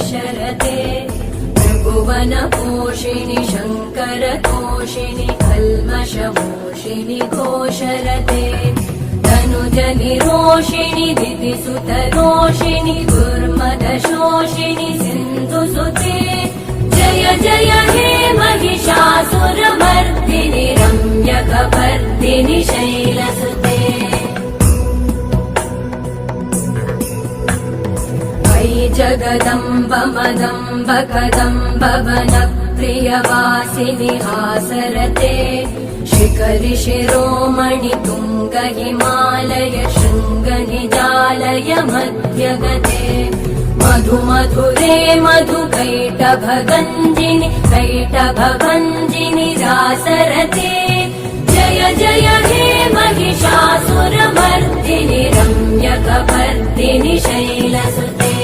शरते त्रिभुवनपोषिणि शङ्करतोषिणि कल्मषमोषिणि घोषरते तनुजनिरोषिणि दितिसुतरोषिणि दुर्मदशोषिणि सिन्धुसुते जय जय हे महिषासुरमर्दिनि रम्यकपर्दिनि शैलसुते वै जगदम्ब मदम्ब कदम्ब वनप्रियवासिनि हासरते शिखरि शिरोमणि तुङ्ग हिमालय शृङ्ग निजालय मध्यगते मधु मधुरे मधु कैटभगञ्जिनि रासरते जय जय हे महिषासुरमर्दिनि रम्यकपर्दिनि शैलसुते